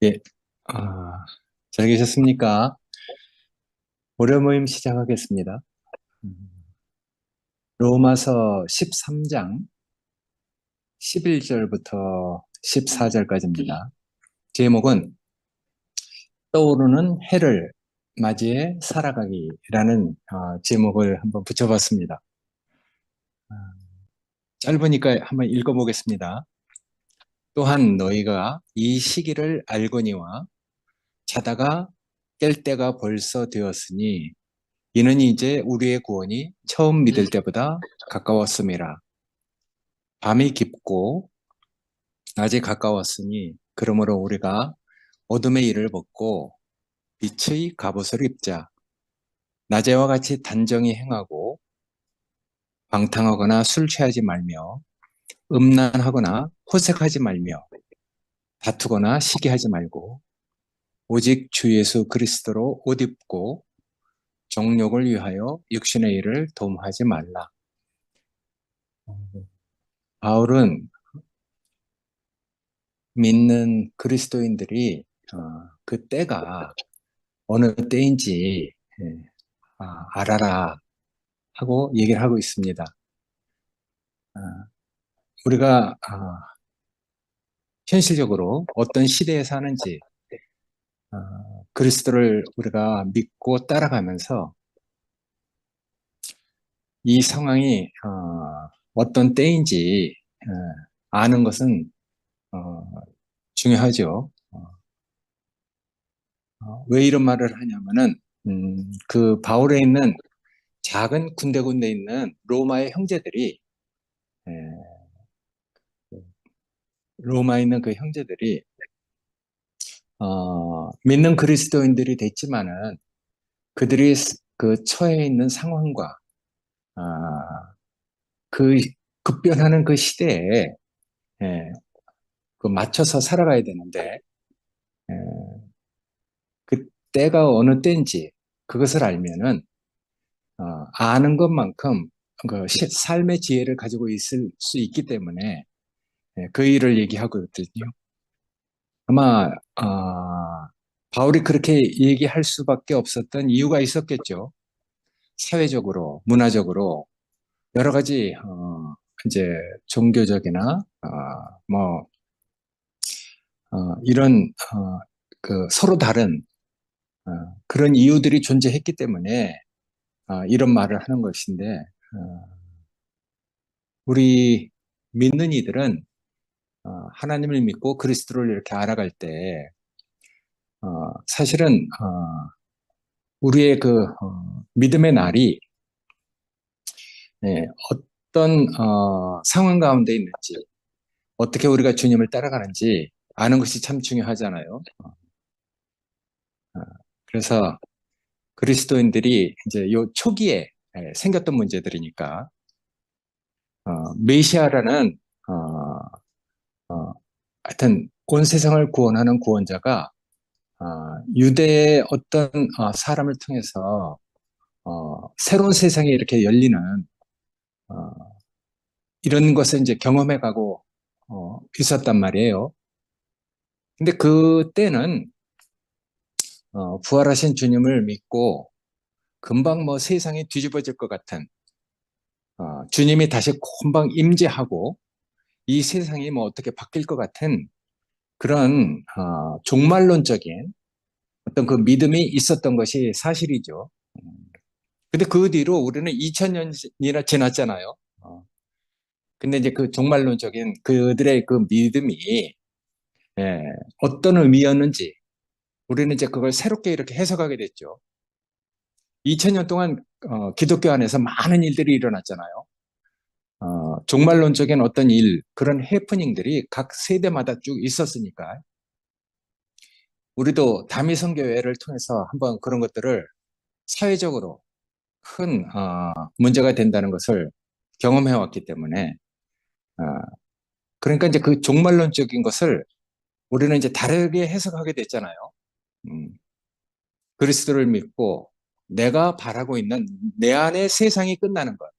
예, 아, 잘 계셨습니까? 월요 모임 시작하겠습니다. 음, 로마서 13장 11절부터 14절까지입니다. 제목은 떠오르는 해를 맞이해 살아가기라는 제목을 한번 붙여봤습니다. 아, 짧으니까 한번 읽어보겠습니다. 또한 너희가 이 시기를 알거니와 자다가 깰 때가 벌써 되었으니 이는 이제 우리의 구원이 처음 믿을 때보다 가까웠음이라. 밤이 깊고 낮이 가까웠으니 그러므로 우리가 어둠의 일을 벗고 빛의 갑옷을 입자. 낮에와 같이 단정히 행하고 방탕하거나 술 취하지 말며 음란하거나 호색하지 말며 다투거나 시기하지 말고 오직 주 예수 그리스도로 옷 입고 정욕을 위하여 육신의 일을 도모하지 말라. 바울은 믿는 그리스도인들이 그 때가 어느 때인지 알아라 하고 얘기를 하고 있습니다. 아, 우리가 현실적으로 어떤 시대에 사는지 그리스도를 우리가 믿고 따라가면서 이 상황이 어떤 때인지 아는 것은 어, 중요하죠. 왜 이런 말을 하냐면은 그 바울에 있는 작은 군데군데 있는 로마의 형제들이 에, 로마에 있는 그 형제들이 믿는 그리스도인들이 됐지만은 그들이 그 처해 있는 상황과 아, 그 급변하는 그 시대에 예, 그 맞춰서 살아가야 되는데 예, 그 때가 어느 때인지 그것을 알면은 아는 것만큼 그 삶의 지혜를 가지고 있을 수 있기 때문에 그 일을 얘기하고 있거든요. 아마 바울이 그렇게 얘기할 수밖에 없었던 이유가 있었겠죠. 사회적으로, 문화적으로 여러 가지 이제 종교적이나 뭐 이런 그 서로 다른 어, 그런 이유들이 존재했기 때문에 이런 말을 하는 것인데 우리 믿는 이들은 하나님을 믿고 그리스도를 이렇게 알아갈 때 사실은 우리의 그 믿음의 날이 어떤 상황 가운데 있는지 어떻게 우리가 주님을 따라가는지 아는 것이 참 중요하잖아요. 어, 그래서 그리스도인들이 이제 요 초기에 생겼던 문제들이니까 메시아라는 하여튼 온 세상을 구원하는 구원자가 유대의 어떤 사람을 통해서 새로운 세상이 이렇게 열리는 어, 이런 것을 이제 경험해가고 있었단 말이에요. 근데 그때는 부활하신 주님을 믿고 금방 뭐 세상이 뒤집어질 것 같은 주님이 다시 금방 임재하고 이 세상이 뭐 어떻게 바뀔 것 같은 그런 종말론적인 어떤 그 믿음이 있었던 것이 사실이죠. 근데 그 뒤로 우리는 2000년이나 지났잖아요. 근데 이제 그 종말론적인 그들의 그 믿음이 예, 어떤 의미였는지 우리는 이제 그걸 새롭게 이렇게 해석하게 됐죠. 2000년 동안 기독교 안에서 많은 일들이 일어났잖아요. 종말론적인 어떤 일, 그런 해프닝들이 각 세대마다 쭉 있었으니까 우리도 다미성교회를 통해서 한번 그런 것들을 사회적으로 큰 문제가 된다는 것을 경험해 왔기 때문에 어, 그러니까 이제 그 종말론적인 것을 우리는 이제 다르게 해석하게 됐잖아요. 음, 그리스도를 믿고 내가 바라고 있는 내 안의 세상이 끝나는 것.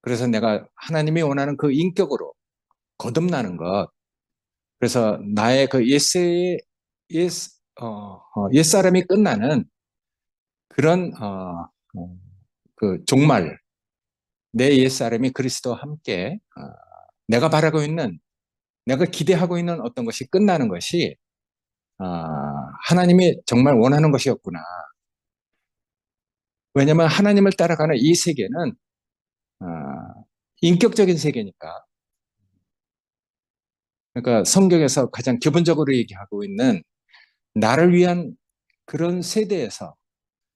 그래서 내가 하나님이 원하는 그 인격으로 거듭나는 것. 그래서 나의 그 옛, 옛사람이 끝나는 그런, 그 종말, 내 옛사람이 그리스도와 함께, 내가 바라고 있는, 내가 기대하고 있는 어떤 것이 끝나는 것이, 하나님이 정말 원하는 것이었구나. 왜냐하면 하나님을 따라가는 이 세계는, 어, 인격적인 세계니까. 그러니까 성경에서 가장 기본적으로 얘기하고 있는 나를 위한 그런 세대에서,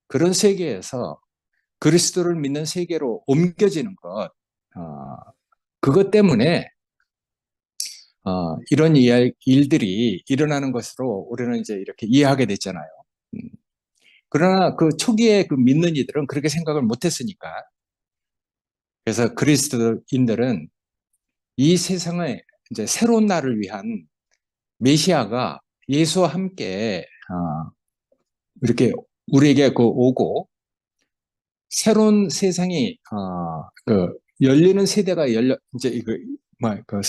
그런 세계에서 그리스도를 믿는 세계로 옮겨지는 것, 어, 그것 때문에 이런 일들이 일어나는 것으로 우리는 이제 이렇게 이해하게 됐잖아요. 음, 그러나 그 초기에 그 믿는 이들은 그렇게 생각을 못했으니까. 그래서 그리스도인들은 이 세상에 이제 새로운 날을 위한 메시아가 예수와 함께 이렇게 우리에게 그 오고 새로운 세상이 그 열리는 세대가 이제 이거 그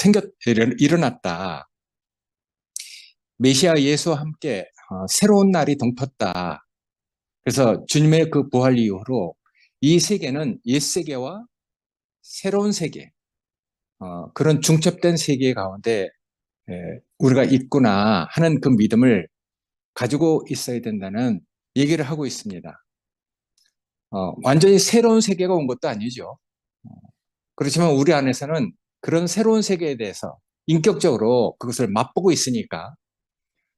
일어났다. 메시아 예수와 함께 새로운 날이 동텄다. 그래서 주님의 그 부활 이후로 이 세계는 옛 세계와 새로운 세계, 그런 중첩된 세계 가운데 우리가 있구나 하는 그 믿음을 가지고 있어야 된다는 얘기를 하고 있습니다. 완전히 새로운 세계가 온 것도 아니죠. 그렇지만 우리 안에서는 그런 새로운 세계에 대해서 인격적으로 그것을 맛보고 있으니까.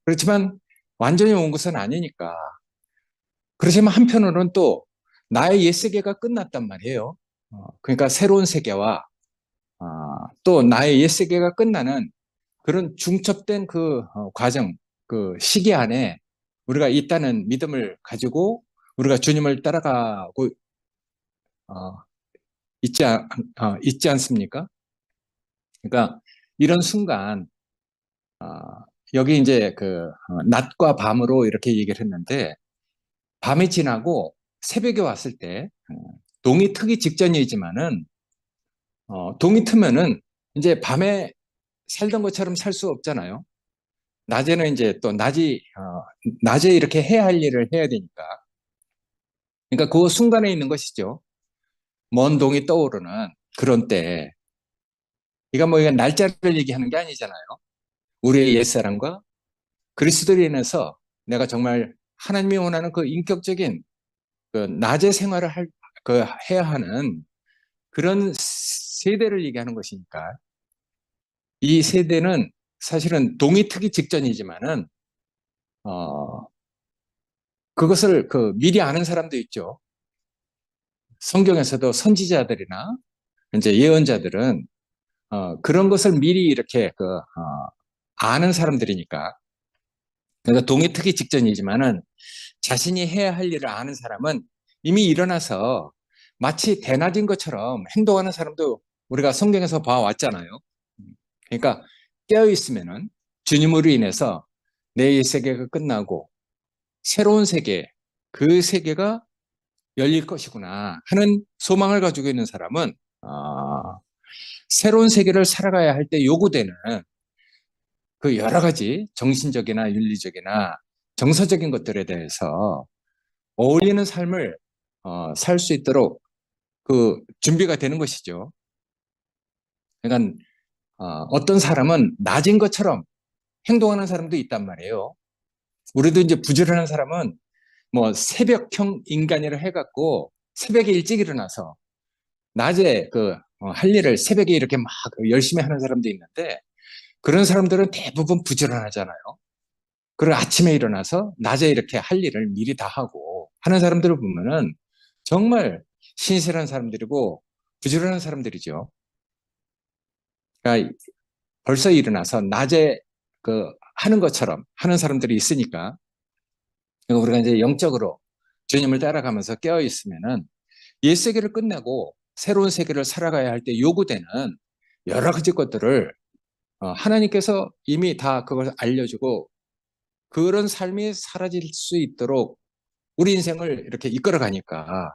그렇지만 완전히 온 것은 아니니까. 그렇지만 한편으로는 또 나의 옛 세계가 끝났단 말이에요. 그러니까 새로운 세계와 또 나의 옛 세계가 끝나는 그런 중첩된 그 과정, 그 시기 안에 우리가 있다는 믿음을 가지고 우리가 주님을 따라가고 어, 있지 않습니까? 그러니까 이런 순간 어, 여기 이제 그 낮과 밤으로 이렇게 얘기를 했는데 밤이 지나고 새벽에 왔을 때 동이 트기 직전이지만은 동이 트면은 이제 밤에 살던 것처럼 살 수 없잖아요. 낮에는 이제 또 낮에 이렇게 해야 할 일을 해야 되니까. 그러니까 그 순간에 있는 것이죠. 먼 동이 떠오르는 그런 때. 이거 뭐 이건 날짜를 얘기하는 게 아니잖아요. 우리의 옛사람과 그리스도로 인해서 내가 정말 하나님이 원하는 그 인격적인 그 낮의 생활을 해야 하는 그런 세대를 얘기하는 것이니까. 이 세대는 사실은 동이 트기 직전이지만은, 어, 그것을 그 미리 아는 사람도 있죠. 성경에서도 선지자들이나 이제 예언자들은 그런 것을 미리 이렇게 아는 사람들이니까. 그러니까 동이 트기 직전이지만은 자신이 해야 할 일을 아는 사람은 이미 일어나서 마치 대낮인 것처럼 행동하는 사람도 우리가 성경에서 봐왔잖아요. 그러니까 깨어 있으면은 주님으로 인해서 내 세계가 끝나고 새로운 세계, 그 세계가 열릴 것이구나 하는 소망을 가지고 있는 사람은 새로운 세계를 살아가야 할 때 요구되는 그 여러 가지 정신적이나 윤리적이나 정서적인 것들에 대해서 어울리는 삶을 살 수 있도록 그 준비가 되는 것이죠. 그러니까 어떤 사람은 낮은 것처럼 행동하는 사람도 있단 말이에요. 우리도 이제 부지런한 사람은 뭐 새벽형 인간이라 해갖고 새벽에 일찍 일어나서 낮에 할 일을 새벽에 이렇게 막 열심히 하는 사람도 있는데 그런 사람들은 대부분 부지런하잖아요. 그리고 아침에 일어나서 낮에 이렇게 할 일을 미리 다 하고 하는 사람들을 보면은 정말 신실한 사람들이고 부지런한 사람들이죠. 그러니까 벌써 일어나서 낮에 하는 것처럼 하는 사람들이 있으니까 그러니까 우리가 이제 영적으로 주님을 따라가면서 깨어 있으면은 옛 세계를 끝내고 새로운 세계를 살아가야 할 때 요구되는 여러 가지 것들을 하나님께서 이미 다 그걸 알려주고 그런 삶이 사라질 수 있도록 우리 인생을 이렇게 이끌어 가니까.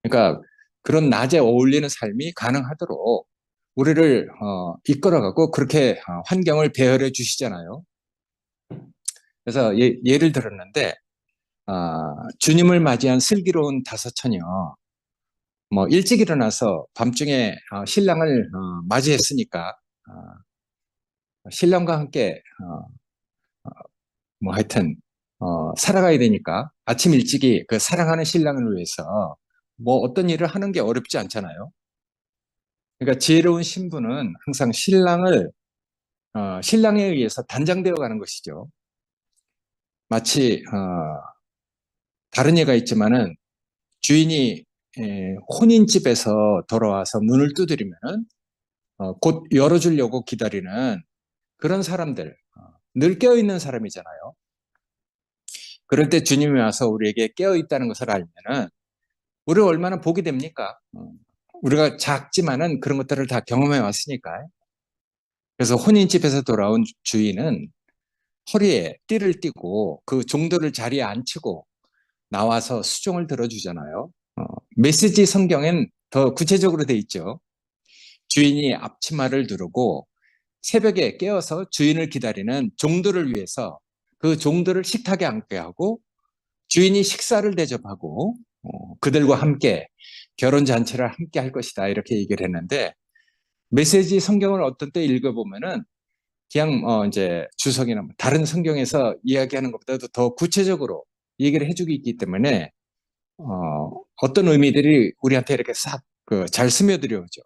그러니까 그런 낮에 어울리는 삶이 가능하도록 우리를 이끌어가고 그렇게 환경을 배열해 주시잖아요. 그래서 예를 들었는데 주님을 맞이한 슬기로운 다섯 처녀, 뭐 일찍 일어나서 밤중에 신랑을 맞이했으니까 신랑과 함께 뭐 하여튼 살아가야 되니까 아침 일찍이 그 사랑하는 신랑을 위해서 뭐 어떤 일을 하는 게 어렵지 않잖아요. 그러니까 지혜로운 신부는 항상 신랑에 의해서 단장되어 가는 것이죠. 마치 다른 예가 있지만은 주인이 혼인집에서 돌아와서 문을 두드리면은 곧 열어주려고 기다리는 그런 사람들, 늘 깨어있는 사람이잖아요. 그럴 때 주님이 와서 우리에게 깨어있다는 것을 알면은 우리가 얼마나 복이 됩니까? 우리가 작지만은 그런 것들을 다 경험해 왔으니까. 그래서 혼인집에서 돌아온 주인은 허리에 띠를 띠고 그 종들을 자리에 앉히고 나와서 수종을 들어주잖아요. 메시지 성경엔 더 구체적으로 돼 있죠. 주인이 앞치마를 두르고 새벽에 깨어서 주인을 기다리는 종들을 위해서 그 종들을 식탁에 앉게 하고 주인이 식사를 대접하고 그들과 함께 결혼잔치를 함께 할 것이다 이렇게 얘기를 했는데 메시지 성경을 어떤 때 읽어보면은 그냥 이제 주석이나 다른 성경에서 이야기하는 것보다도 더 구체적으로 얘기를 해주기 있기 때문에 어떤 의미들이 우리한테 이렇게 싹 잘 스며들어오죠.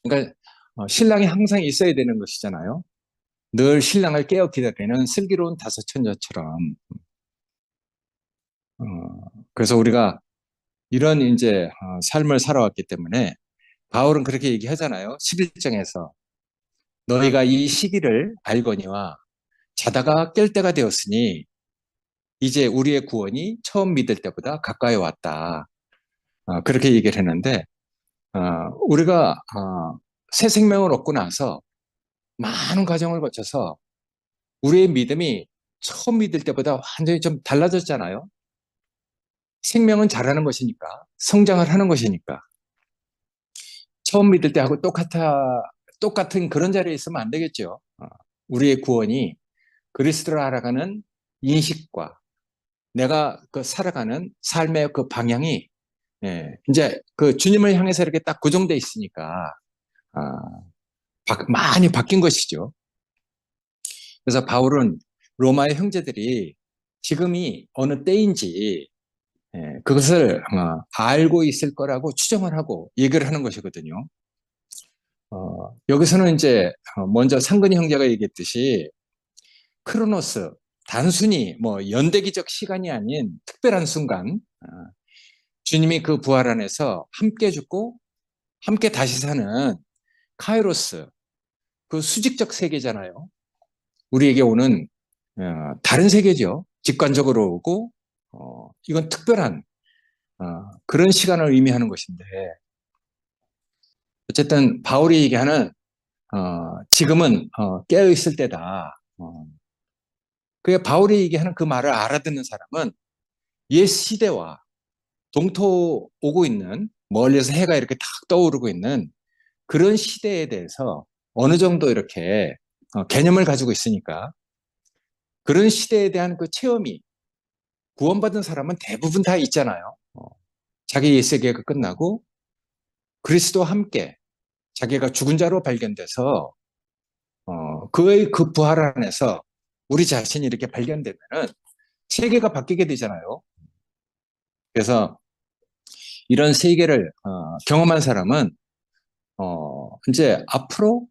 그러니까 신랑이 항상 있어야 되는 것이잖아요. 늘 신랑을 깨어 기다리는 슬기로운 다섯 처녀처럼. 어, 그래서 우리가 이런 이제 삶을 살아왔기 때문에 바울은 그렇게 얘기하잖아요. 11장에서 너희가 이 시기를 알거니와 자다가 깰 때가 되었으니 이제 우리의 구원이 처음 믿을 때보다 가까이 왔다. 그렇게 얘기를 했는데 우리가 새 생명을 얻고 나서 많은 과정을 거쳐서 우리의 믿음이 처음 믿을 때보다 완전히 좀 달라졌잖아요. 생명은 자라는 것이니까, 성장을 하는 것이니까. 처음 믿을 때하고 똑같은 그런 자리에 있으면 안 되겠죠. 우리의 구원이 그리스도를 알아가는 인식과 내가 그 살아가는 삶의 그 방향이 이제 그 주님을 향해서 이렇게 딱 고정돼 있으니까 아, 많이 바뀐 것이죠. 그래서 바울은 로마의 형제들이 지금이 어느 때인지 그것을 알고 있을 거라고 추정을 하고 얘기를 하는 것이거든요. 여기서는 이제 먼저 상근이 형제가 얘기했듯이 크로노스, 단순히 뭐 연대기적 시간이 아닌 특별한 순간, 주님이 그 부활 안에서 함께 죽고 함께 다시 사는 카이로스, 그 수직적 세계잖아요. 우리에게 오는 다른 세계죠. 직관적으로 오고 이건 특별한 그런 시간을 의미하는 것인데 어쨌든 바울이 얘기하는 지금은 깨어 있을 때다. 그 바울이 얘기하는 그 말을 알아듣는 사람은 옛 시대와 동토 오고 있는 멀리서 해가 이렇게 탁 떠오르고 있는 그런 시대에 대해서 어느 정도 이렇게 개념을 가지고 있으니까 그런 시대에 대한 그 체험이 구원받은 사람은 대부분 다 있잖아요. 자기 옛 세계가 끝나고 그리스도와 함께 자기가 죽은 자로 발견돼서 그의 그 부활 안에서 우리 자신이 이렇게 발견되면은 세계가 바뀌게 되잖아요. 그래서 이런 세계를 경험한 사람은 이제 앞으로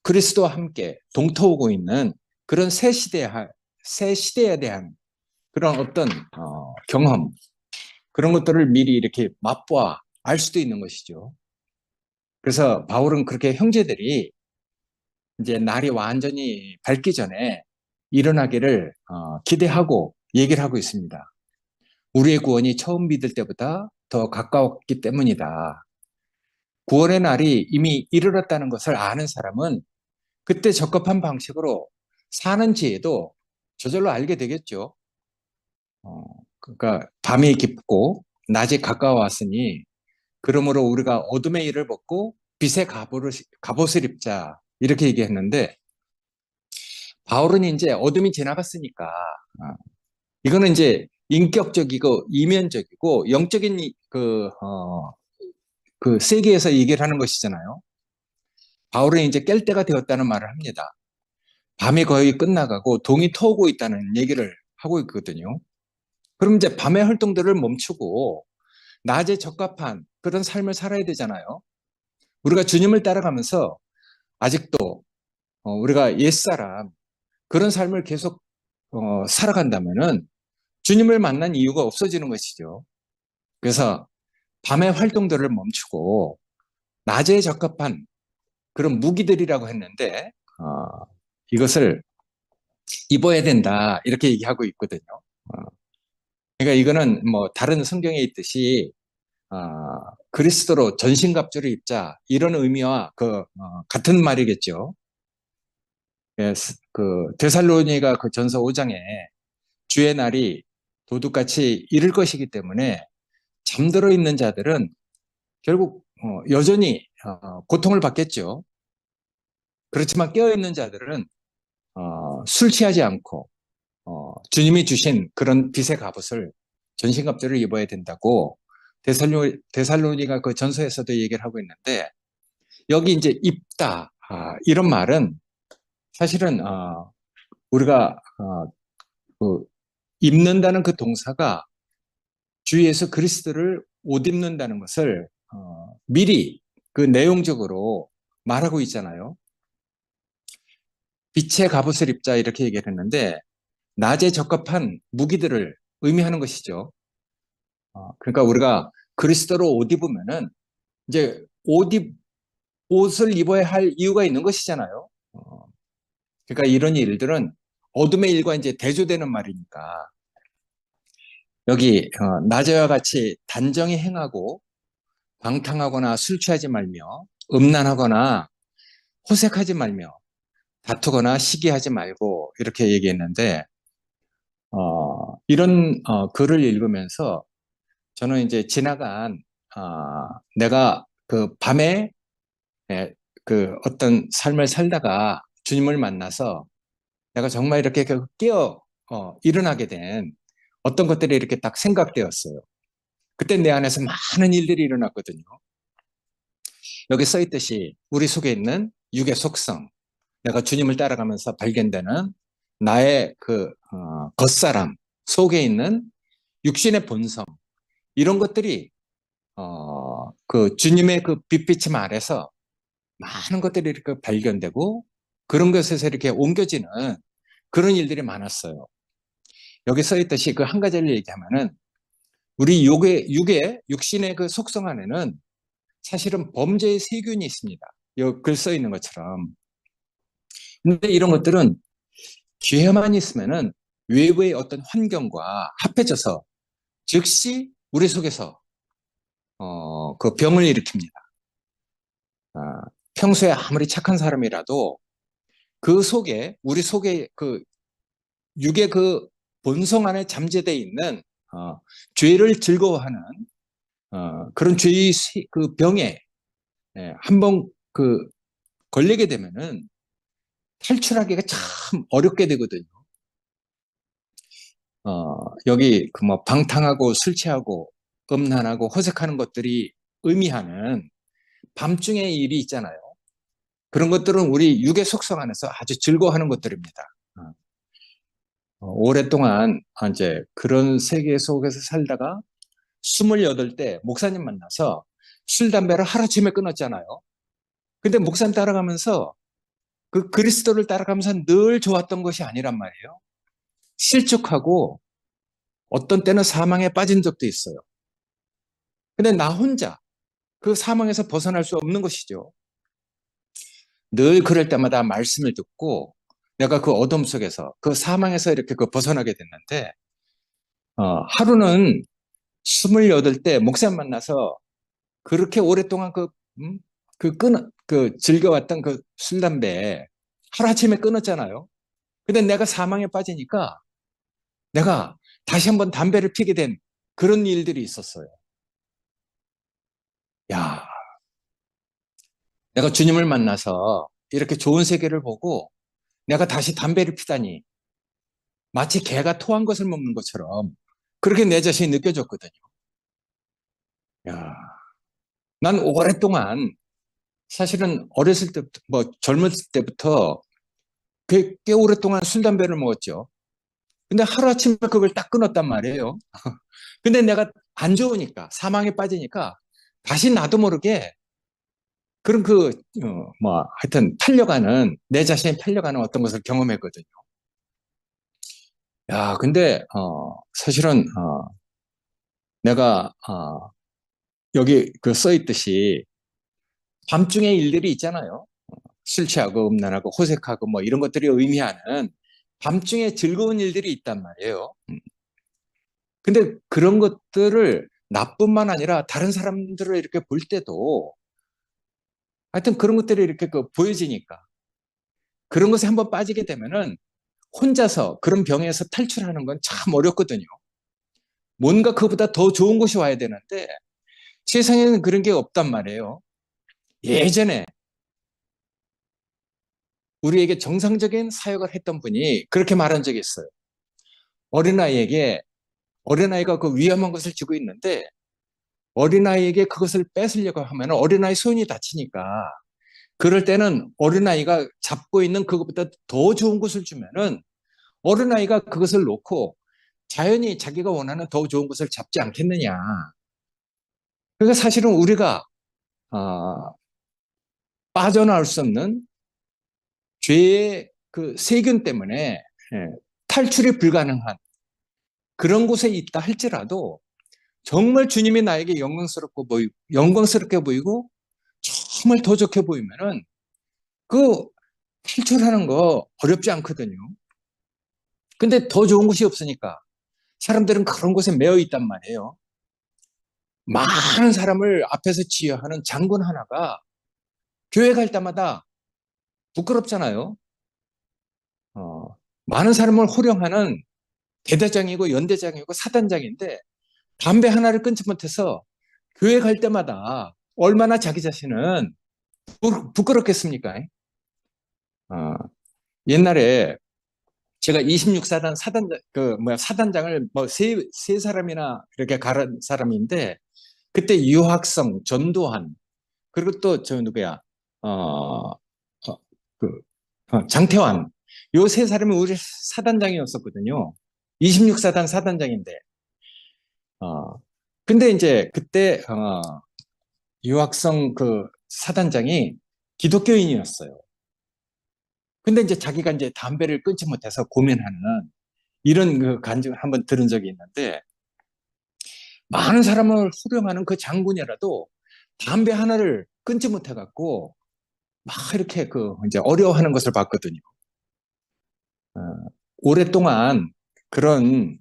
그리스도와 함께 동토하고 있는 그런 새 시대에 대한 그런 어떤 경험 그런 것들을 미리 이렇게 맛보아 알 수도 있는 것이죠. 그래서 바울은 그렇게 형제들이 이제 날이 완전히 밝기 전에 일어나기를 기대하고 얘기를 하고 있습니다. 우리의 구원이 처음 믿을 때보다 더 가까웠기 때문이다. 구원의 날이 이미 이르렀다는 것을 아는 사람은 그때 적합한 방식으로 사는 지혜도 저절로 알게 되겠죠. 그러니까 밤이 깊고 낮이 가까워왔으니 그러므로 우리가 어둠의 일을 벗고 빛의 갑옷을 입자 이렇게 얘기했는데 바울은 이제 어둠이 지나갔으니까, 이거는 이제 인격적이고 이면적이고 영적인 그 세계에서 얘기를 하는 것이잖아요. 바울은 이제 깰 때가 되었다는 말을 합니다. 밤이 거의 끝나가고 동이 터오고 있다는 얘기를 하고 있거든요. 그럼 이제 밤의 활동들을 멈추고 낮에 적합한 그런 삶을 살아야 되잖아요. 우리가 주님을 따라가면서 아직도 우리가 옛사람 그런 삶을 계속 살아간다면은 주님을 만난 이유가 없어지는 것이죠. 그래서 밤의 활동들을 멈추고 낮에 적합한 그런 무기들이라고 했는데 이것을 입어야 된다 이렇게 얘기하고 있거든요. 어, 그러니까 이거는 뭐 다른 성경에 있듯이 그리스도로 전신갑주를 입자 이런 의미와 같은 말이겠죠. 그래서 그 데살로니가 그 전서 5장에 주의 날이 도둑같이 이를 것이기 때문에 잠들어 있는 자들은 결국 여전히 고통을 받겠죠. 그렇지만 깨어 있는 자들은 술 취하지 않고 주님이 주신 그런 빛의 갑옷을 전신갑주를 입어야 된다고 데살로니가 그 전서에서도 얘기를 하고 있는데 여기 이제 입다 이런 말은 사실은 우리가 그 입는다는 그 동사가 주 예수 그리스도를 옷 입는다는 것을 미리 그 내용적으로 말하고 있잖아요. 빛의 갑옷을 입자 이렇게 얘기를 했는데 낮에 적합한 무기들을 의미하는 것이죠. 그러니까 우리가 그리스도로 옷 입으면은 이제 옷을 입어야 할 이유가 있는 것이잖아요. 그러니까 이런 일들은 어둠의 일과 이제 대조되는 말이니까 여기 낮에와 같이 단정히 행하고 방탕하거나 술 취하지 말며 음란하거나 호색하지 말며 다투거나 시기하지 말고 이렇게 얘기했는데 이런 글을 읽으면서 저는 이제 지나간 내가 그 밤에 그 어떤 삶을 살다가 주님을 만나서 내가 정말 이렇게 깨어 일어나게 된 어떤 것들이 이렇게 딱 생각되었어요. 그때 내 안에서 많은 일들이 일어났거든요. 여기 써 있듯이 우리 속에 있는 육의 속성, 내가 주님을 따라가면서 발견되는 나의 겉사람 속에 있는 육신의 본성, 이런 것들이 그 주님의 그 빛비침 아래서 많은 것들이 이렇게 발견되고 그런 것에서 이렇게 옮겨지는 그런 일들이 많았어요. 여기 써 있듯이 그 한 가지를 얘기하면은 우리 육신의 그 속성 안에는 사실은 범죄의 세균이 있습니다. 여기 글 써 있는 것처럼. 근데 이런 것들은 죄만 있으면은 외부의 어떤 환경과 합해져서 즉시 우리 속에서 그 병을 일으킵니다. 평소에 아무리 착한 사람이라도 그 속에 우리 속에 그 육의 그 본성 안에 잠재되어 있는 죄를 즐거워하는 그런 죄의 그 병에 한번 그 걸리게 되면은 탈출하기가 참 어렵게 되거든요. 여기 그 뭐 방탕하고 술 취하고 음란하고 호색하는 것들이 의미하는 밤중의 일이 있잖아요. 그런 것들은 우리 육의 속성 안에서 아주 즐거워하는 것들입니다. 오랫동안 이제 그런 세계 속에서 살다가 28대 목사님 만나서 술, 담배를 하루아침에 끊었잖아요. 근데 목사님 따라가면서 그 그리스도를 따라가면서 늘 좋았던 것이 아니란 말이에요. 실족하고 어떤 때는 사망에 빠진 적도 있어요. 근데 나 혼자 그 사망에서 벗어날 수 없는 것이죠. 늘 그럴 때마다 말씀을 듣고 내가 그 어둠 속에서 그 사망에서 이렇게 벗어나게 됐는데 하루는 28대 목사님 만나서 그렇게 오랫동안 즐겨왔던 그 술, 담배 하루아침에 끊었잖아요. 근데 내가 사망에 빠지니까 내가 다시 한번 담배를 피게 된 그런 일들이 있었어요. 야, 내가 주님을 만나서 이렇게 좋은 세계를 보고 내가 다시 담배를 피다니 마치 개가 토한 것을 먹는 것처럼 그렇게 내 자신이 느껴졌거든요. 야, 난 오랫동안 사실은 어렸을 때부터, 젊었을 때부터 꽤 오랫동안 술, 담배를 먹었죠. 근데 하루아침에 그걸 딱 끊었단 말이에요. 근데 내가 안 좋으니까, 사망에 빠지니까 다시 나도 모르게 그런 하여튼 내 자신이 팔려가는 어떤 것을 경험했거든요. 야, 근데, 사실은, 내가, 여기 그 써있듯이 밤중에 일들이 있잖아요. 술 취하고 음란하고 호색하고 뭐 이런 것들이 의미하는 밤중에 즐거운 일들이 있단 말이에요. 근데 그런 것들을 나뿐만 아니라 다른 사람들을 이렇게 볼 때도 하여튼 그런 것들이 이렇게 보여지니까 그런 것에 한번 빠지게 되면은 혼자서 그런 병에서 탈출하는 건 참 어렵거든요. 뭔가 그보다 더 좋은 것이 와야 되는데 세상에는 그런 게 없단 말이에요. 예전에 우리에게 정상적인 사역을 했던 분이 그렇게 말한 적이 있어요. 어린아이에게 어린아이가 그 위험한 것을 쥐고 있는데 어린아이에게 그것을 뺏으려고 하면 어린아이 손이 다치니까 그럴 때는 어린아이가 잡고 있는 그것보다 더 좋은 것을 주면은 어린아이가 그것을 놓고 자연히 자기가 원하는 더 좋은 것을 잡지 않겠느냐. 그러니까 사실은 우리가 어, 빠져나올 수 없는 죄의 그 세균 때문에 탈출이 불가능한 그런 곳에 있다 할지라도 정말 주님이 나에게 영광스럽게 보이고 정말 더 좋게 보이면은 그 탈출하는 거 어렵지 않거든요. 근데 더 좋은 곳이 없으니까 사람들은 그런 곳에 매여 있단 말이에요. 많은 사람을 앞에서 지휘하는 장군 하나가 교회 갈 때마다 부끄럽잖아요. 많은 사람을 호령하는 대대장이고 연대장이고 사단장인데 담배 하나를 끊지 못해서 교회 갈 때마다 얼마나 자기 자신은 부끄럽겠습니까? 옛날에 제가 26사단 사단장을 세 사람이나 이렇게 가른 사람인데 그때 유학성, 전두환, 그리고 또 저 누구야, 어, 어, 장태환, 요 세 사람이 우리 사단장이었었거든요. 26사단 사단장인데, 근데 이제 그때, 유학성 그 사단장이 기독교인이었어요. 근데 이제 자기가 이제 담배를 끊지 못해서 고민하는 이런 그 간증을 한번 들은 적이 있는데, 많은 사람을 호령하는 그 장군이라도 담배 하나를 끊지 못해갖고 막 이렇게 이제 어려워하는 것을 봤거든요. 어, 오랫동안 그런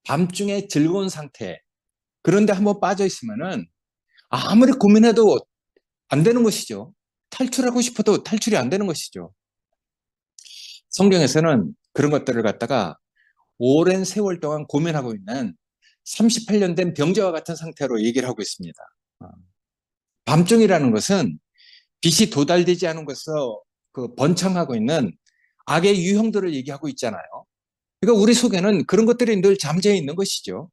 밤중에 즐거운 상태, 그런데 한번 빠져 있으면은 아무리 고민해도 안 되는 것이죠. 탈출하고 싶어도 탈출이 안 되는 것이죠. 성경에서는 그런 것들을 갖다가 오랜 세월 동안 고민하고 있는 38년 된 병자와 같은 상태로 얘기를 하고 있습니다. 어, 밤중이라는 것은 빛이 도달되지 않은 것에서 번창하고 있는 악의 유형들을 얘기하고 있잖아요. 그러니까 우리 속에는 그런 것들이 늘 잠재해 있는 것이죠.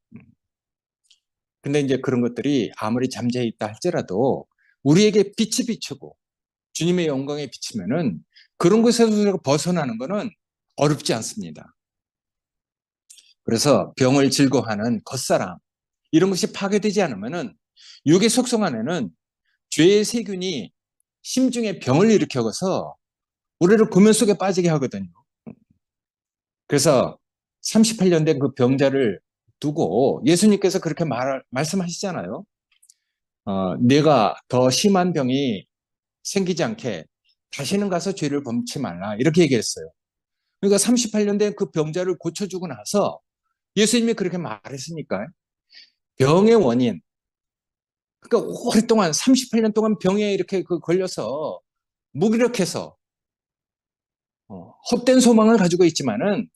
근데 이제 그런 것들이 아무리 잠재해 있다 할지라도 우리에게 빛이 비추고 주님의 영광에 비치면은 그런 것에서 우리가 벗어나는 것은 어렵지 않습니다. 그래서 병을 즐거워하는 겉사람, 이런 것이 파괴되지 않으면은 육의 속성 안에는 죄의 세균이 심중에 병을 일으켜서 우리를 고면 속에 빠지게 하거든요. 그래서 38년 된 그 병자를 두고 예수님께서 그렇게 말씀하시잖아요. 내가 더 심한 병이 생기지 않게 다시는 가서 죄를 범치 말라. 이렇게 얘기했어요. 그러니까 38년 된 그 병자를 고쳐주고 나서 예수님이 그렇게 말했으니까 병의 원인, 그러니까 오랫동안 38년 동안 병에 이렇게 걸려서 무기력해서 헛된 소망을 가지고 있지만은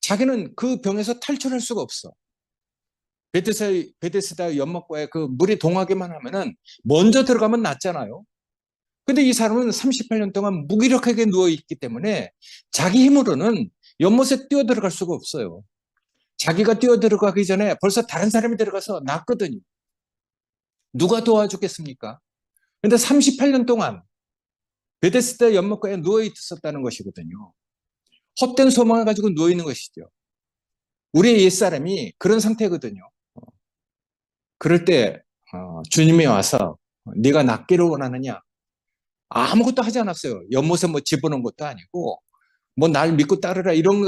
자기는 그 병에서 탈출할 수가 없어. 베데스다 연못가에 그 물이 동하기만 하면은 먼저 들어가면 낫잖아요. 근데 이 사람은 38년 동안 무기력하게 누워있기 때문에 자기 힘으로는 연못에 뛰어들어갈 수가 없어요. 자기가 뛰어들어가기 전에 벌써 다른 사람이 들어가서 낫거든요. 누가 도와주겠습니까? 근데 38년 동안 베데스다 연못가에 누워 있었다는 것이거든요. 헛된 소망을 가지고 누워 있는 것이죠. 우리의 옛사람이 그런 상태거든요. 그럴 때 주님이 와서 네가 낫기를 원하느냐? 아무것도 하지 않았어요. 연못에 뭐 집어넣은 것도 아니고 뭐 날 믿고 따르라 이런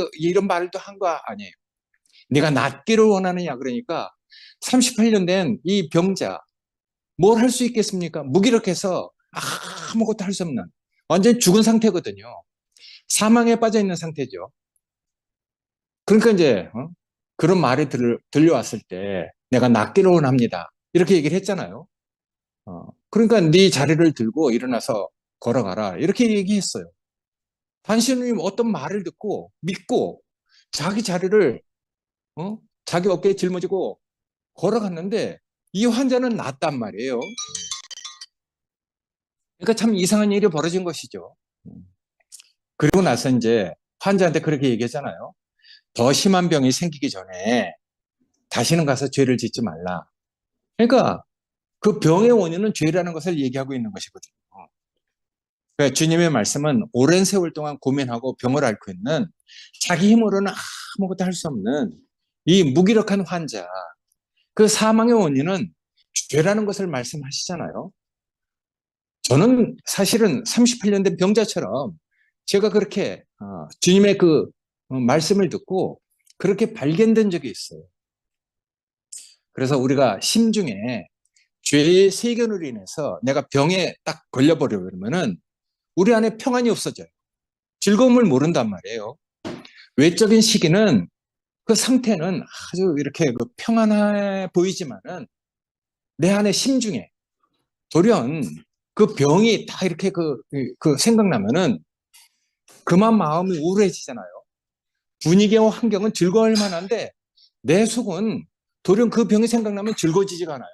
말도 한 거 아니에요. 네가 낫기를 원하느냐? 그러니까 38년 된 이 병자 뭘 할 수 있겠습니까? 무기력해서 아무것도 할 수 없는 완전히 죽은 상태거든요. 사망에 빠져 있는 상태죠. 그러니까 이제 그런 말이 들려왔을 때 내가 낫기를 원합니다. 이렇게 얘기를 했잖아요. 그러니까 네 자리를 들고 일어나서 걸어가라. 이렇게 얘기했어요. 단신우님 어떤 말을 듣고 믿고 자기 자리를 자기 어깨에 짊어지고 걸어갔는데 이 환자는 낫단 말이에요. 그러니까 참 이상한 일이 벌어진 것이죠. 그리고 나서 이제 환자한테 그렇게 얘기했잖아요. 더 심한 병이 생기기 전에 다시는 가서 죄를 짓지 말라. 그러니까 그 병의 원인은 죄라는 것을 얘기하고 있는 것이거든요. 그러니까 주님의 말씀은 오랜 세월 동안 고민하고 병을 앓고 있는 자기 힘으로는 아무것도 할 수 없는 이 무기력한 환자, 그 사망의 원인은 죄라는 것을 말씀하시잖아요. 저는 사실은 38년 된 병자처럼 제가 그렇게 주님의 그 말씀을 듣고 그렇게 발견된 적이 있어요. 그래서 우리가 심중에 죄의 세견으로 인해서 내가 병에 딱 걸려버리면은 우리 안에 평안이 없어져요. 즐거움을 모른단 말이에요. 외적인 시기는 그 상태는 아주 이렇게 그 평안해 보이지만은 내 안에 심중에 돌연 그 병이 다 이렇게 그 생각나면은 그만 마음이 우울해지잖아요. 분위기와 환경은 즐거울 만한데 내 속은 돌연 그 병이 생각나면 즐거워지지가 않아요.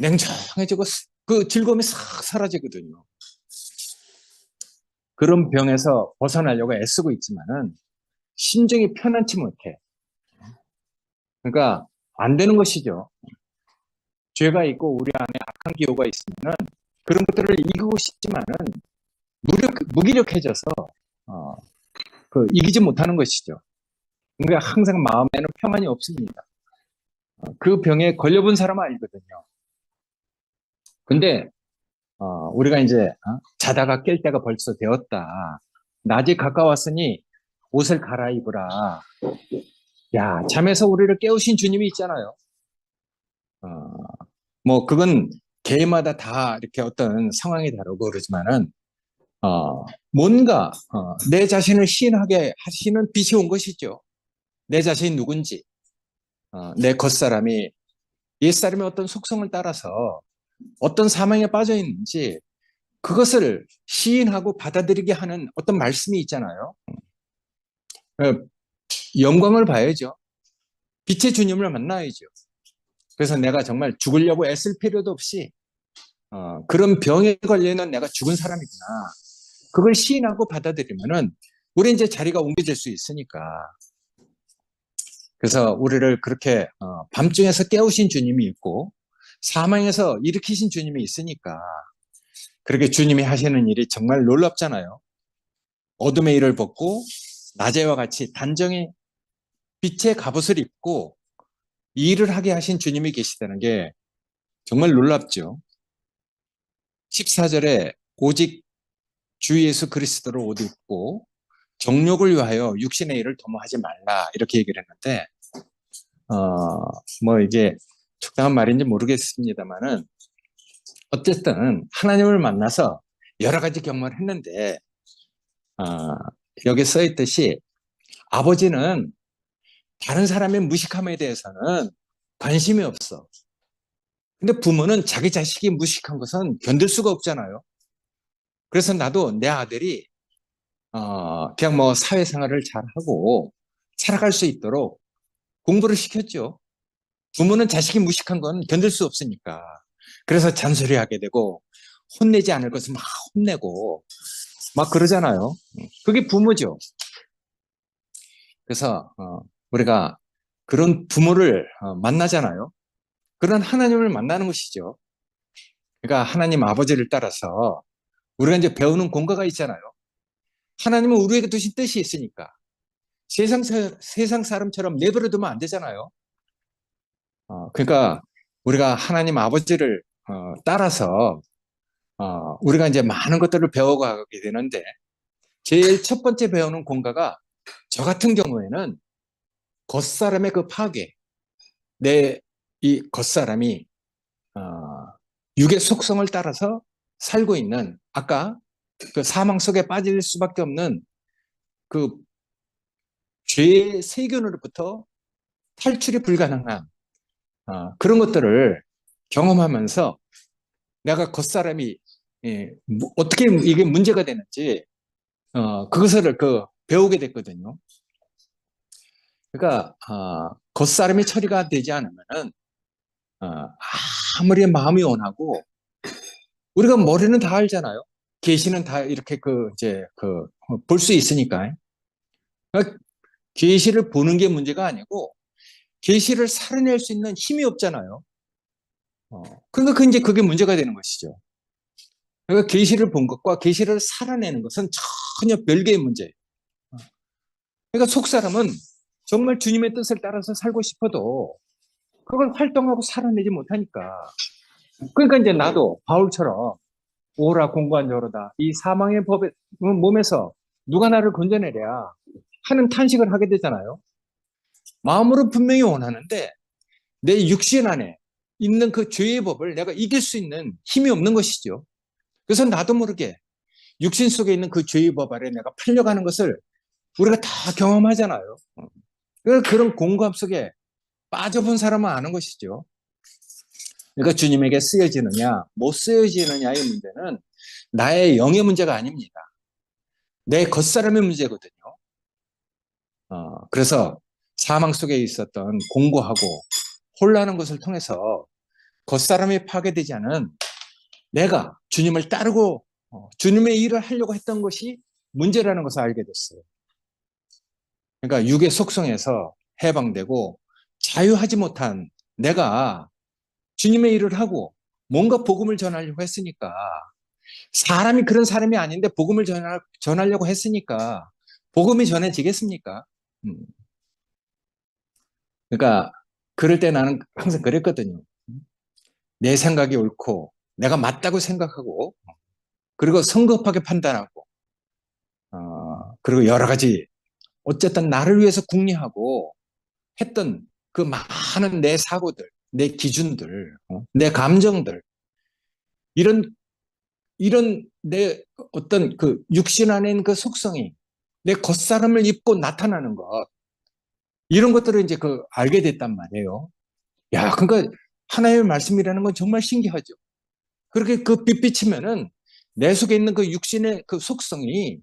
냉정해지고 그 즐거움이 싹 사라지거든요. 그런 병에서 벗어나려고 애쓰고 있지만은 심정이 편안치 못해. 그러니까 안 되는 것이죠. 죄가 있고 우리 안에 악한 기호가 있으면은 그런 것들을 이기고 싶지만은 무기력해져서 이기지 못하는 것이죠. 그러니까 항상 마음에는 평안이 없습니다. 그 병에 걸려본 사람은 알거든요. 근데 우리가 이제 자다가 깰 때가 벌써 되었다. 낮이 가까웠으니 옷을 갈아입으라. 야, 잠에서 우리를 깨우신 주님이 있잖아요. 어, 뭐 그건 개마다 다 이렇게 어떤 상황이 다르고 그러지만은 뭔가 내 자신을 시인하게 하시는 빛이 온 것이죠. 내 자신이 누군지, 내 겉사람이 옛사람의 어떤 속성을 따라서 어떤 사망에 빠져 있는지 그것을 시인하고 받아들이게 하는 어떤 말씀이 있잖아요. 영광을 봐야죠. 빛의 주님을 만나야죠. 그래서 내가 정말 죽으려고 애쓸 필요도 없이 그런 병에 걸려있는 내가 죽은 사람이구나. 그걸 시인하고 받아들이면은 우리 이제 자리가 옮겨질 수 있으니까. 그래서 우리를 그렇게 밤중에서 깨우신 주님이 있고 사망에서 일으키신 주님이 있으니까 그렇게 주님이 하시는 일이 정말 놀랍잖아요. 어둠의 일을 벗고 낮에와 같이 단정히 빛의 갑옷을 입고 일을 하게 하신 주님이 계시다는 게 정말 놀랍죠. 14절에 오직 주 예수 그리스도를 옷 입고 정욕을 위하여 육신의 일을 도모하지 말라 이렇게 얘기를 했는데 뭐 이게 적당한 말인지 모르겠습니다만은 어쨌든 하나님을 만나서 여러 가지 경험을 했는데 여기 써 있듯이 아버지는 다른 사람의 무식함에 대해서는 관심이 없어. 근데 부모는 자기 자식이 무식한 것은 견딜 수가 없잖아요. 그래서 나도 내 아들이 그냥 뭐 사회생활을 잘하고 살아갈 수 있도록 공부를 시켰죠. 부모는 자식이 무식한 건 견딜 수 없으니까. 그래서 잔소리하게 되고 혼내지 않을 것을 막 혼내고 막 그러잖아요. 그게 부모죠. 그래서 우리가 그런 부모를 만나잖아요. 그런 하나님을 만나는 것이죠. 그러니까 하나님 아버지를 따라서 우리가 이제 배우는 공과가 있잖아요. 하나님은 우리에게 두신 뜻이 있으니까 세상 사람처럼 내버려 두면 안 되잖아요. 그러니까 우리가 하나님 아버지를 따라서 우리가 이제 많은 것들을 배워가게 되는데 제일 첫 번째 배우는 공과가 저 같은 경우에는 겉사람의 그 파괴, 내 이 겉사람이 어, 육의 속성을 따라서 살고 있는 아까 그 사망 속에 빠질 수밖에 없는 그 죄의 세균으로부터 탈출이 불가능한 그런 것들을 경험하면서 내가 겉사람이 어떻게 이게 문제가 되는지 그것을 배우게 됐거든요. 그러니까 겉사람이 처리가 되지 않으면은 아무리 마음이 원하고 우리가 머리는 다 알잖아요. 계시는 다 이렇게 이제 볼 수 있으니까. 그러니까 계시를 보는 게 문제가 아니고 계시를 살아낼 수 있는 힘이 없잖아요. 그러니까 이제 그게 문제가 되는 것이죠. 그러니까 계시를 본 것과 계시를 살아내는 것은 전혀 별개의 문제예요. 그러니까 속 사람은 정말 주님의 뜻을 따라서 살고 싶어도 그걸 활동하고 살아내지 못하니까. 그러니까 이제 나도 바울처럼 오라 공고한 자로다. 이 사망의 법에 몸에서 누가 나를 건져내랴 하는 탄식을 하게 되잖아요. 마음으로 분명히 원하는데 내 육신 안에 있는 그 죄의 법을 내가 이길 수 있는 힘이 없는 것이죠. 그래서 나도 모르게 육신 속에 있는 그 죄의 법 아래 내가 팔려가는 것을 우리가 다 경험하잖아요. 그런 공감 속에 빠져본 사람은 아는 것이죠. 그러니까 주님에게 쓰여지느냐 못 쓰여지느냐의 문제는 나의 영의 문제가 아닙니다. 내 겉사람의 문제거든요. 그래서 사망 속에 있었던 공고하고 혼란한 것을 통해서 겉사람이 파괴되지 않은 내가 주님을 따르고 주님의 일을 하려고 했던 것이 문제라는 것을 알게 됐어요. 그러니까 육의 속성에서 해방되고 자유하지 못한 내가 주님의 일을 하고 뭔가 복음을 전하려고 했으니까 사람이 그런 사람이 아닌데 복음을 전하려고 했으니까 복음이 전해지겠습니까? 음. 그러니까 그럴 때 나는 항상 그랬거든요. 내 생각이 옳고 내가 맞다고 생각하고 그리고 성급하게 판단하고 그리고 여러 가지 어쨌든 나를 위해서 궁리하고 했던 그 많은 내 사고들, 내 기준들, 내 감정들 이런 내 어떤 그 육신 안에 있는 그 속성이 내 겉사람을 입고 나타나는 것 이런 것들을 이제 알게 됐단 말이에요. 야, 그러니까 하나님의 말씀이라는 건 정말 신기하죠. 그렇게 빛비치면은 내 속에 있는 그 육신의 그 속성이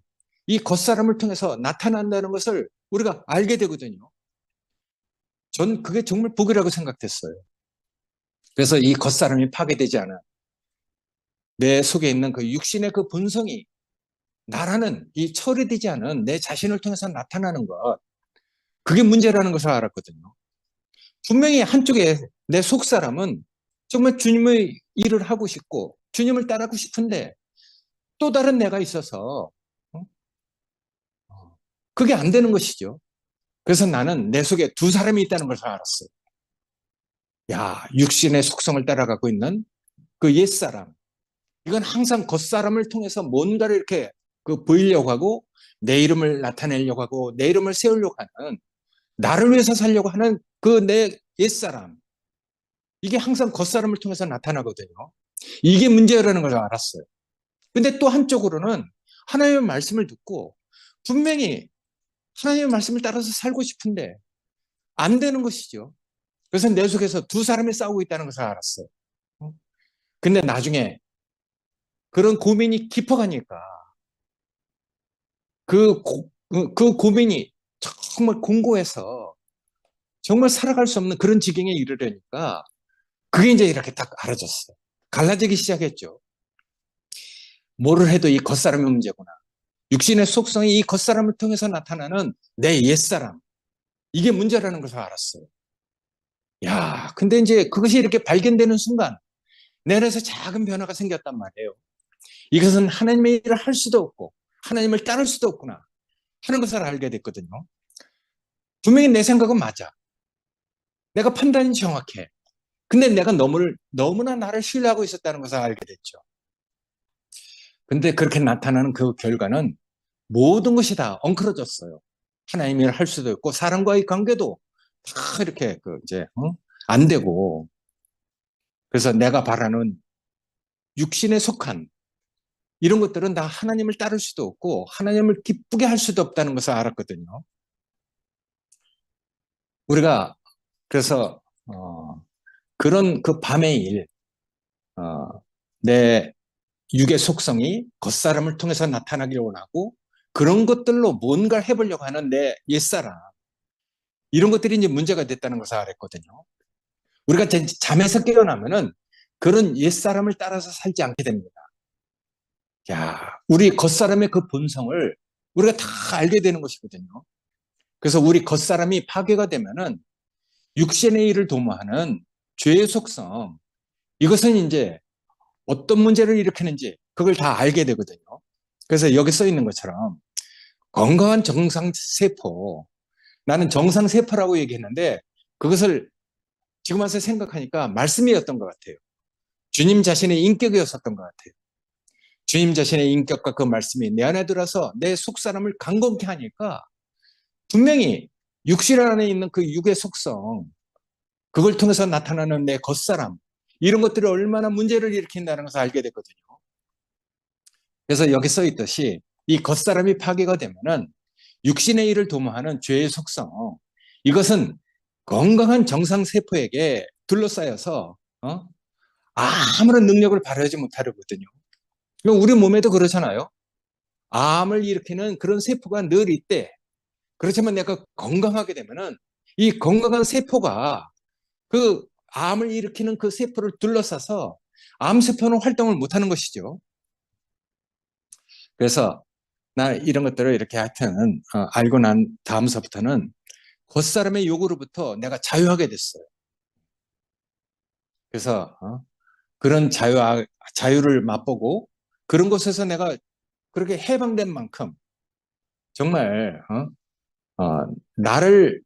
이 겉사람을 통해서 나타난다는 것을 우리가 알게 되거든요. 전 그게 정말 복이라고 생각됐어요. 그래서 이 겉사람이 파괴되지 않은 내 속에 있는 그 육신의 그 본성이 나라는 이 처리되지 않은 내 자신을 통해서 나타나는 것, 그게 문제라는 것을 알았거든요. 분명히 한쪽에 내 속사람은 정말 주님의 일을 하고 싶고 주님을 따르고 싶은데 또 다른 내가 있어서 그게 안 되는 것이죠. 그래서 나는 내 속에 두 사람이 있다는 것을 알았어요. 야, 육신의 속성을 따라가고 있는 그 옛사람. 이건 항상 겉사람을 통해서 뭔가를 이렇게 보이려고 하고 내 이름을 나타내려고 하고 내 이름을 세우려고 하는 나를 위해서 살려고 하는 그 내 옛사람. 이게 항상 겉사람을 통해서 나타나거든요. 이게 문제라는 걸 알았어요. 근데 또 한쪽으로는 하나님의 말씀을 듣고 분명히 하나님의 말씀을 따라서 살고 싶은데 안 되는 것이죠. 그래서 내 속에서 두 사람이 싸우고 있다는 것을 알았어요. 근데 나중에 그런 고민이 깊어가니까 그 고민이 정말 공고해서 정말 살아갈 수 없는 그런 지경에 이르려니까 그게 이제 이렇게 딱 알아졌어요. 갈라지기 시작했죠. 뭐를 해도 이 겉사람의 문제구나. 육신의 속성이 이 겉사람을 통해서 나타나는 내 옛사람. 이게 문제라는 것을 알았어요. 야, 근데 이제 그것이 이렇게 발견되는 순간 내 안에서 작은 변화가 생겼단 말이에요. 이것은 하나님의 일을 할 수도 없고 하나님을 따를 수도 없구나 하는 것을 알게 됐거든요. 분명히 내 생각은 맞아. 내가 판단이 정확해. 근데 내가 너무나 나를 신뢰하고 있었다는 것을 알게 됐죠. 근데 그렇게 나타나는 그 결과는 모든 것이 다 엉클어졌어요. 하나님의 일을 할 수도 없고 사람과의 관계도 다 이렇게 안 되고, 그래서 내가 바라는 육신에 속한 이런 것들은 다 하나님을 따를 수도 없고 하나님을 기쁘게 할 수도 없다는 것을 알았거든요. 우리가 그래서 그런 그 밤의 일, 내 육의 속성이 겉사람을 통해서 나타나기를 원하고 그런 것들로 뭔가를 해보려고 하는 내 옛사람, 이런 것들이 이제 문제가 됐다는 것을 알았거든요. 우리가 잠에서 깨어나면은 그런 옛사람을 따라서 살지 않게 됩니다. 야, 우리 겉사람의 그 본성을 우리가 다 알게 되는 것이거든요. 그래서 우리 겉사람이 파괴가 되면은 육신의 일을 도모하는 죄의 속성, 이것은 이제 어떤 문제를 일으키는지 그걸 다 알게 되거든요. 그래서 여기 써 있는 것처럼 건강한 정상세포, 나는 정상세포라고 얘기했는데 그것을 지금 와서 생각하니까 말씀이었던 것 같아요. 주님 자신의 인격이었었던 것 같아요. 주님 자신의 인격과 그 말씀이 내 안에 들어서 내 속사람을 강건케 하니까 분명히 육신 안에 있는 그 육의 속성, 그걸 통해서 나타나는 내 겉사람, 이런 것들이 얼마나 문제를 일으킨다는 것을 알게 됐거든요. 그래서 여기 써 있듯이 이 겉사람이 파괴가 되면은 육신의 일을 도모하는 죄의 속성, 이것은 건강한 정상세포에게 둘러싸여서 아무런 능력을 발휘하지 못하려거든요. 우리 몸에도 그렇잖아요. 암을 일으키는 그런 세포가 늘 있대. 그렇지만 내가 건강하게 되면은 이 건강한 세포가 그 암을 일으키는 그 세포를 둘러싸서 암세포는 활동을 못하는 것이죠. 그래서 나 이런 것들을 이렇게 하여튼 알고 난 다음서부터는 겉사람의 요구로부터 내가 자유하게 됐어요. 그래서 그런 자유를 맛보고 그런 곳에서 내가 그렇게 해방된 만큼 정말 나를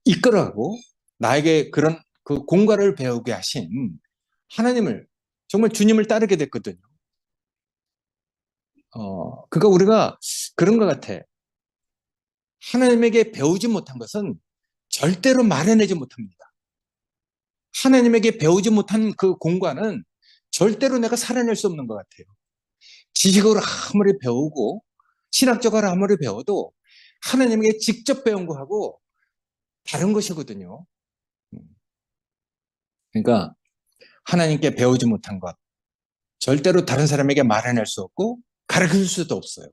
이끌어가고 나에게 그런 그 공과를 배우게 하신 하나님을, 정말 주님을 따르게 됐거든요. 그러니까 우리가 그런 것 같아. 하나님에게 배우지 못한 것은 절대로 말해내지 못합니다. 하나님에게 배우지 못한 그 공과는 절대로 내가 살아낼 수 없는 것 같아요. 지식으로 아무리 배우고 신학적으로 아무리 배워도 하나님에게 직접 배운 거하고 다른 것이거든요. 그러니까 하나님께 배우지 못한 것, 절대로 다른 사람에게 말해낼 수 없고 가르쳐줄 수도 없어요.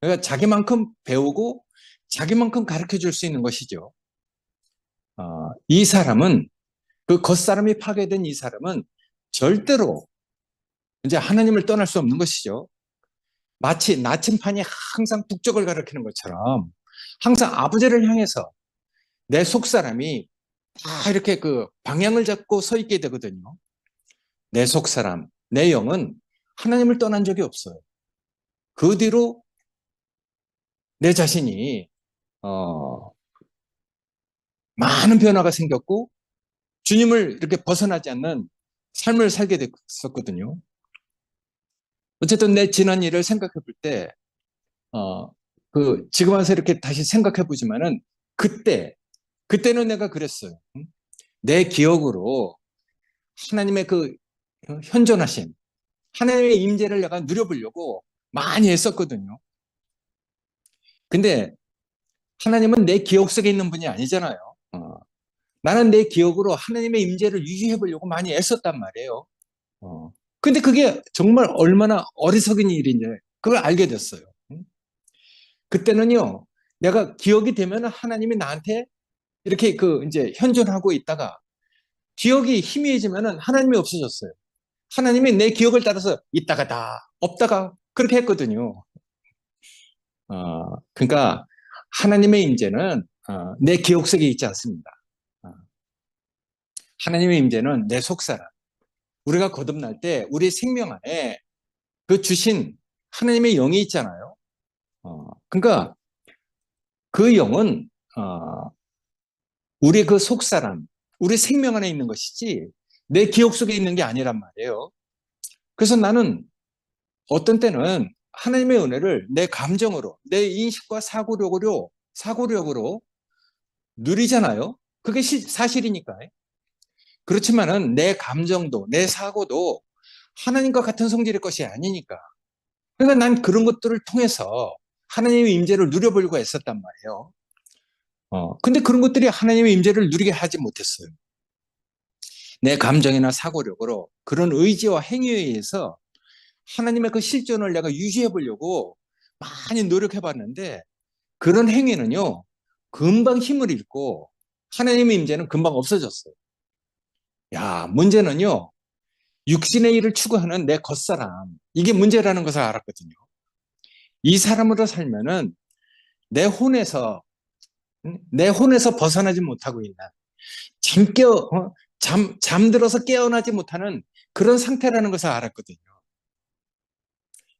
그러니까 자기만큼 배우고 자기만큼 가르쳐줄 수 있는 것이죠. 이 사람은, 그 겉사람이 파괴된 이 사람은 절대로 이제 하나님을 떠날 수 없는 것이죠. 마치 나침판이 항상 북쪽을 가리키는 것처럼 항상 아버지를 향해서 내 속사람이 다 이렇게 그 방향을 잡고 서 있게 되거든요. 내 속사람, 내 영은 하나님을 떠난 적이 없어요. 그 뒤로 내 자신이 많은 변화가 생겼고 주님을 이렇게 벗어나지 않는 삶을 살게 됐었거든요. 어쨌든 내 지난 일을 생각해 볼 때, 지금 와서 이렇게 다시 생각해 보지만은 그때는 내가 그랬어요. 내 기억으로 하나님의 그 현존하심, 하나님의 임재를 내가 누려보려고 많이 애썼거든요. 근데 하나님은 내 기억 속에 있는 분이 아니잖아요. 나는 내 기억으로 하나님의 임재를 유지해 보려고 많이 애썼단 말이에요. 근데 그게 정말 얼마나 어리석은 일인지 그걸 알게 됐어요. 그때는요, 내가 기억이 되면 하나님이 나한테 이렇게 이제 현존하고 있다가 기억이 희미해지면 하나님이 없어졌어요. 하나님이 내 기억을 따라서 이따가 다 없다가 그렇게 했거든요. 그러니까 하나님의 임재는 내 기억 속에 있지 않습니다. 어, 하나님의 임재는 내 속사람. 우리가 거듭날 때 우리 생명 안에 그 주신 하나님의 영이 있잖아요. 그러니까 그 영은 우리 그 속사람, 우리 생명 안에 있는 것이지 내 기억 속에 있는 게 아니란 말이에요. 그래서 나는 어떤 때는 하나님의 은혜를 내 감정으로, 내 인식과 사고력으로 누리잖아요. 그게 사실이니까. 그렇지만은 내 감정도, 내 사고도 하나님과 같은 성질의 것이 아니니까. 그러니까 난 그런 것들을 통해서 하나님의 임재를 누려보려고 했었단 말이에요. 근데 그런 것들이 하나님의 임재를 누리게 하지 못했어요. 내 감정이나 사고력으로 그런 의지와 행위에 의해서 하나님의 그 실존을 내가 유지해 보려고 많이 노력해 봤는데 그런 행위는요, 금방 힘을 잃고 하나님의 임재는 금방 없어졌어요. 야, 문제는요, 육신의 일을 추구하는 내 겉사람, 이게 문제라는 것을 알았거든요. 이 사람으로 살면은 내 혼에서, 내 혼에서 벗어나지 못하고 있는, 잠들어서 깨어나지 못하는 그런 상태라는 것을 알았거든요.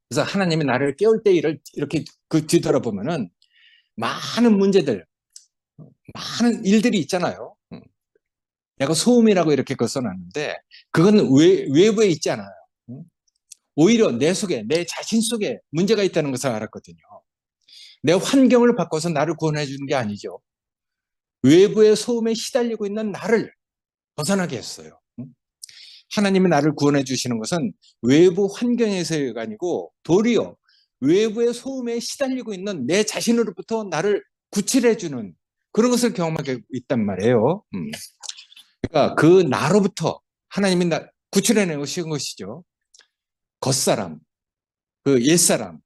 그래서 하나님이 나를 깨울 때 일을 이렇게 뒤돌아보면은 많은 문제들, 많은 일들이 있잖아요. 내가 소음이라고 이렇게 써놨는데 그건 외부에 있지 않아요. 오히려 내 속에, 내 자신 속에 문제가 있다는 것을 알았거든요. 내 환경을 바꿔서 나를 구원해 주는 게 아니죠. 외부의 소음에 시달리고 있는 나를 벗어나게 했어요. 하나님이 나를 구원해 주시는 것은 외부 환경에서가 아니고 도리어 외부의 소음에 시달리고 있는 내 자신으로부터 나를 구출해 주는 그런 것을 경험하게 있단 말이에요. 그러니까 그 나로부터 하나님이 나 구출해 내신 것이죠. 겉사람, 그 옛사람,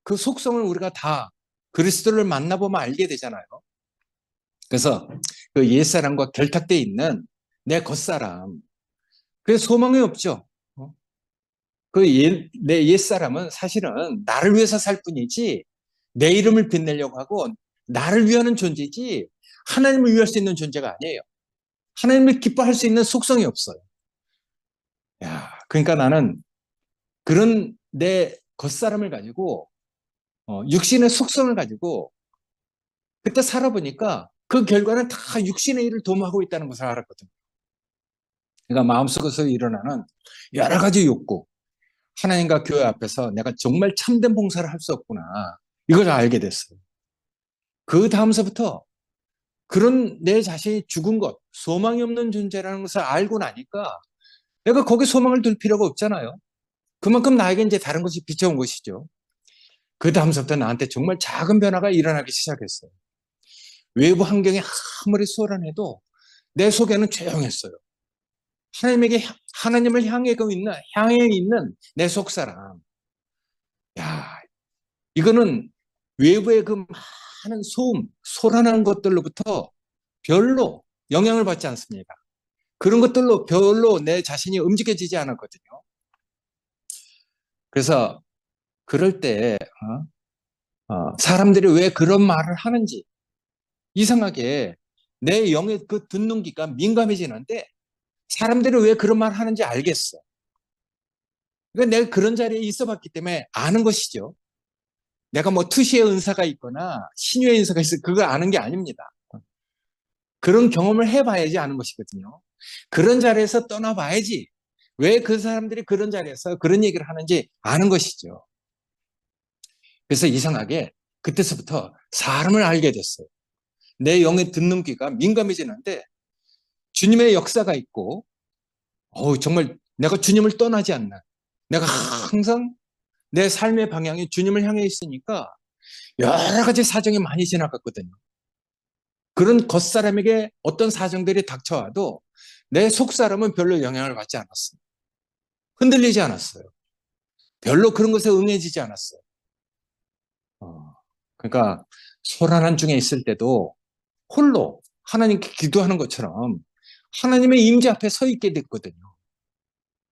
그 속성을 우리가 다 그리스도를 만나보면 알게 되잖아요. 그래서 그 옛사람과 결탁되어 있는 내 겉사람, 그게 소망이 없죠. 내 옛사람은 사실은 나를 위해서 살 뿐이지 내 이름을 빛내려고 하고 나를 위하는 존재지 하나님을 위할 수 있는 존재가 아니에요. 하나님을 기뻐할 수 있는 속성이 없어요. 야, 그러니까 나는 그런 내 겉사람을 가지고 육신의 속성을 가지고 그때 살아보니까 그 결과는 다 육신의 일을 도모하고 있다는 것을 알았거든요. 그러니까 마음속에서 일어나는 여러 가지 욕구, 하나님과 교회 앞에서 내가 정말 참된 봉사를 할 수 없구나. 이걸 알게 됐어요. 그 다음서부터 그런 내 자신이 죽은 것, 소망이 없는 존재라는 것을 알고 나니까 내가 거기에 소망을 둘 필요가 없잖아요. 그만큼 나에게 이제 다른 것이 비춰온 것이죠. 그 다음서부터 나한테 정말 작은 변화가 일어나기 시작했어요. 외부 환경이 아무리 소란해도 내 속에는 조용했어요. 하나님을 향해 있는 내 속사람. 야, 이거는 외부의 그 많은 소란한 것들로부터 별로 영향을 받지 않습니다. 그런 것들로 별로 내 자신이 움직여지지 않았거든요. 그래서 그럴 때 사람들이 왜 그런 말을 하는지 이상하게 내 영의 그 듣는 귀가 민감해지는데 사람들이 왜 그런 말을 하는지 알겠어. 그러니까 내가 그런 자리에 있어 봤기 때문에 아는 것이죠. 내가 뭐 투시의 은사가 있거나 신유의 은사가 있어 그걸 아는 게 아닙니다. 그런 경험을 해봐야지 아는 것이거든요. 그런 자리에서 떠나봐야지 왜 그 사람들이 그런 자리에서 그런 얘기를 하는지 아는 것이죠. 그래서 이상하게 그때서부터 사람을 알게 됐어요. 내 영의 듣는 귀가 민감해지는데 주님의 역사가 있고 정말 내가 주님을 떠나지 않는 내가 항상 내 삶의 방향이 주님을 향해 있으니까 여러 가지 사정이 많이 지나갔거든요. 그런 겉사람에게 어떤 사정들이 닥쳐와도 내 속사람은 별로 영향을 받지 않았어요. 흔들리지 않았어요. 별로 그런 것에 응해지지 않았어요. 그러니까 소란한 중에 있을 때도 홀로 하나님께 기도하는 것처럼 하나님의 임재 앞에 서 있게 됐거든요.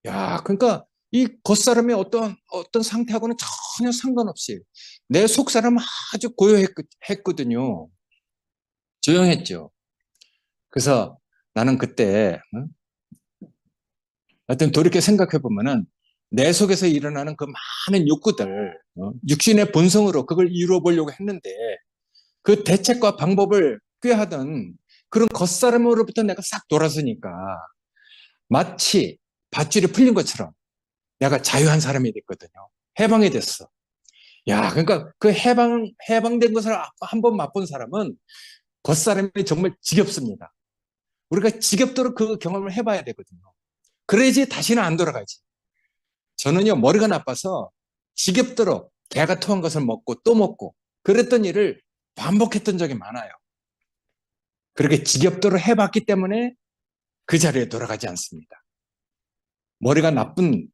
야, 그러니까 이 겉사람의 어떤 상태하고는 전혀 상관없이 내 속사람은 아주 고요했거든요. 조용했죠. 그래서 나는 그때 하여튼 돌이켜 생각해 보면은 내 속에서 일어나는 그 많은 욕구들, 육신의 본성으로 그걸 이루어 보려고 했는데 그 대책과 방법을 꾀하던 그런 겉사람으로부터 내가 싹 돌아서니까 마치 밧줄이 풀린 것처럼 내가 자유한 사람이 됐거든요. 해방이 됐어. 야, 그러니까 그 해방된 것을 한 번 맛본 사람은 겉사람이 정말 지겹습니다. 우리가 지겹도록 그 경험을 해봐야 되거든요. 그래야지 다시는 안 돌아가지. 저는요, 머리가 나빠서 지겹도록 개가 토한 것을 먹고 또 먹고 그랬던 일을 반복했던 적이 많아요. 그렇게 지겹도록 해봤기 때문에 그 자리에 돌아가지 않습니다. 머리가 나쁜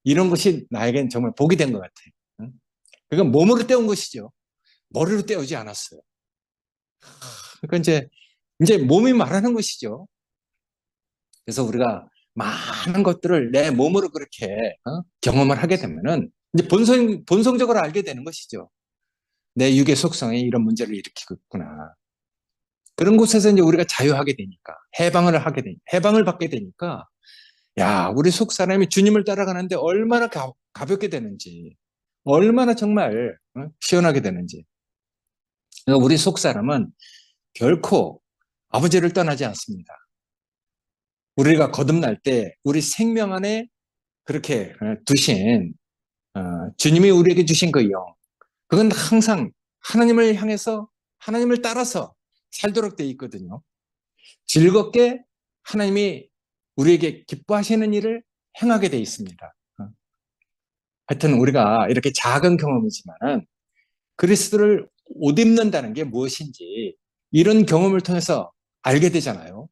이런 것이 나에겐 정말 복이 된 것 같아요. 그건 몸으로 때운 것이죠. 머리로 때우지 않았어요. 그러니까 이제 몸이 말하는 것이죠. 그래서 우리가 많은 것들을 내 몸으로 그렇게 경험을 하게 되면은 이제 본성적으로 알게 되는 것이죠. 내 육의 속성이 이런 문제를 일으키고 있구나. 그런 곳에서 이제 우리가 자유하게 되니까, 해방을 받게 되니까, 야, 우리 속 사람이 주님을 따라가는데 얼마나 가볍게 되는지, 얼마나 정말 시원하게 되는지. 그러니까 우리 속 사람은 결코 아버지를 떠나지 않습니다. 우리가 거듭날 때 우리 생명 안에 그렇게 두신 주님이 우리에게 주신 그 영, 그건 항상 하나님을 향해서 하나님을 따라서 살도록 돼 있거든요. 즐겁게 하나님이 우리에게 기뻐하시는 일을 행하게 돼 있습니다. 하여튼 우리가 이렇게 작은 경험이지만은 그리스도를 옷 입는다는 게 무엇인지 이런 경험을 통해서 알게 되잖아요.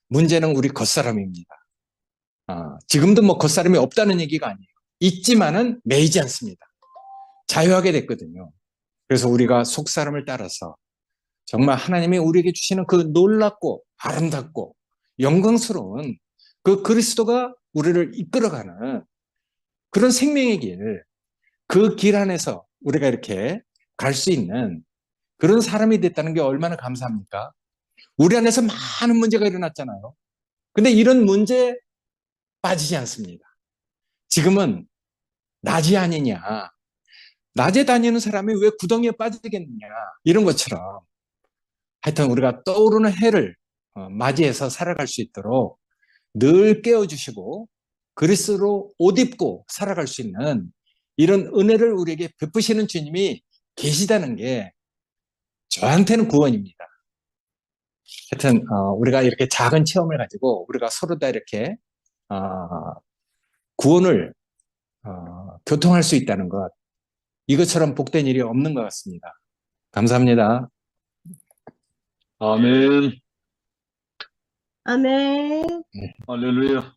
문제는 우리 겉사람입니다. 지금도 뭐 겉사람이 없다는 얘기가 아니에요. 있지만은 매이지 않습니다. 자유하게 됐거든요. 그래서 우리가 속사람을 따라서 정말 하나님이 우리에게 주시는 그 놀랍고 아름답고 영광스러운 그 그리스도가 우리를 이끌어가는 그런 생명의 길, 그 길 안에서 우리가 이렇게 갈 수 있는 그런 사람이 됐다는 게 얼마나 감사합니까? 우리 안에서 많은 문제가 일어났잖아요. 근데 이런 문제에 빠지지 않습니다. 지금은 낮이 아니냐. 낮에 다니는 사람이 왜 구덩이에 빠지겠느냐. 이런 것처럼 하여튼 우리가 떠오르는 해를 맞이해서 살아갈 수 있도록 늘 깨워주시고 그리스도로 옷 입고 살아갈 수 있는 이런 은혜를 우리에게 베푸시는 주님이 계시다는 게 저한테는 구원입니다. 하여튼 우리가 이렇게 작은 체험을 가지고 우리가 서로 다 이렇게 구원을 교통할 수 있다는 것, 이것처럼 복된 일이 없는 것 같습니다. 감사합니다. 아멘. 아멘. 할렐루야.